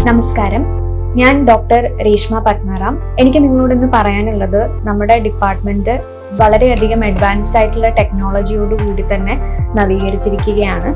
നമസ്കാരം, ഞാൻ ഡോക്ടർ രേഷ്മ പത്മനാഭം. എനിക്ക് നിങ്ങളോട് ഇന്ന് പറയാനുള്ളത് നമ്മുടെ ഡിപ്പാർട്ട്മെന്റ് വളരെയധികം അഡ്വാൻസ്ഡ് ആയിട്ടുള്ള ടെക്നോളജിയോടുകൂടി തന്നെ നവീകരിച്ചിരിക്കുകയാണ്.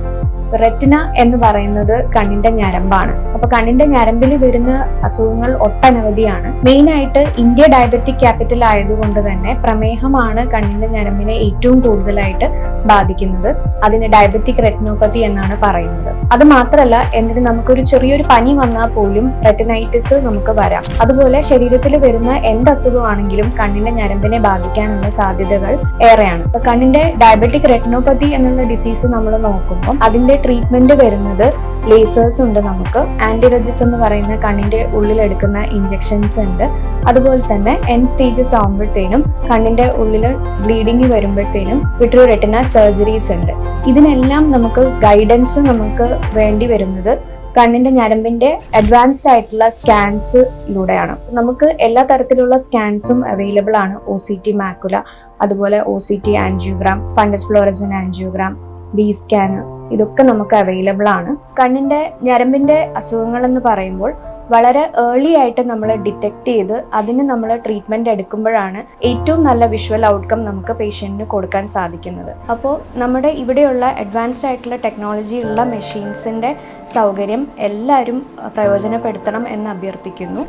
റെറ്റിന എന്ന് പറയുന്നത് കണ്ണിന്റെ ഞരമ്പാണ്. അപ്പൊ കണ്ണിന്റെ ഞരമ്പിൽ വരുന്ന അസുഖങ്ങൾ ഒട്ടനവധിയാണ്. മെയിൻ ആയിട്ട് ഇന്ത്യ ഡയബറ്റിക് ക്യാപിറ്റൽ ആയതുകൊണ്ട് തന്നെ പ്രമേഹമാണ് കണ്ണിന്റെ ഞരമ്പിനെ ഏറ്റവും കൂടുതലായിട്ട് ബാധിക്കുന്നത്. അതിന് ഡയബറ്റിക് റെറ്റിനോപ്പതി എന്നാണ് പറയുന്നത്. അത് മാത്രമല്ല, എന്നിട്ട് നമുക്കൊരു ചെറിയൊരു പനി വന്നാൽ പോലും റെറ്റിനൈറ്റിസ് നമുക്ക് വരാം. അതുപോലെ ശരീരത്തിൽ വരുന്ന എന്ത് അസുഖമാണെങ്കിലും കണ്ണിന്റെ ഞരമ്പിനെ ബാധിക്കാനുള്ള സാധ്യതകൾ ഏറെയാണ്. അപ്പൊ കണ്ണിന്റെ ഡയബറ്റിക് റെറ്റിനോപ്പതി എന്നുള്ള ഡിസീസ് നമ്മൾ നോക്കുമ്പോൾ അതിന്റെ ട്രീറ്റ്മെന്റ് വരുന്നത് ലേസേഴ്സ് ഉണ്ട്, നമുക്ക് ആന്റിറജിഫ് എന്ന് പറയുന്ന കണ്ണിന്റെ ഉള്ളിൽ എടുക്കുന്ന ഇഞ്ചെക്ഷൻസ് ഉണ്ട്. അതുപോലെ തന്നെ എൻഡ് സ്റ്റേജസ് ആകുമ്പോഴത്തേനും കണ്ണിന്റെ ഉള്ളിൽ ബ്ലീഡിങ് വരുമ്പോഴത്തേനും വിട്രിയോ റെറ്റിന സർജറീസ് ഉണ്ട്. ഇതിനെല്ലാം നമുക്ക് ഗൈഡൻസ് നമുക്ക് വേണ്ടി വരുന്നത് കണ്ണിന്റെ ഞരമ്പിന്റെ അഡ്വാൻസ്ഡ് ആയിട്ടുള്ള സ്കാൻസിലൂടെയാണ്. നമുക്ക് എല്ലാ തരത്തിലുള്ള സ്കാൻസും അവൈലബിൾ ആണ്. OCT മാക്കുല, അതുപോലെ OCT angiogram, fundus fluorescent angiogram, B scan, ഇതൊക്കെ നമുക്ക് അവൈലബിൾ ആണ്. കണ്ണിന്റെ ഞരമ്പിന്റെ അസുഖങ്ങൾ എന്ന് പറയുമ്പോൾ വളരെ ഏർലി ആയിട്ട് നമ്മൾ ഡിറ്റക്ട് ചെയ്ത് അതിന് നമ്മൾ ട്രീറ്റ്മെന്റ് എടുക്കുമ്പോഴാണ് ഏറ്റവും നല്ല വിഷ്വൽ ഔട്ട്കം നമുക്ക് പേഷ്യന്റിന് കൊടുക്കാൻ സാധിക്കുന്നത്. അപ്പോൾ നമ്മുടെ ഇവിടെയുള്ള അഡ്വാൻസ്ഡ് ആയിട്ടുള്ള ടെക്നോളജി ഉള്ള മെഷീൻസിന്റെ സൗകര്യം എല്ലാവരും പ്രയോജനപ്പെടുത്തണം എന്ന് അഭ്യർത്ഥിക്കുന്നു.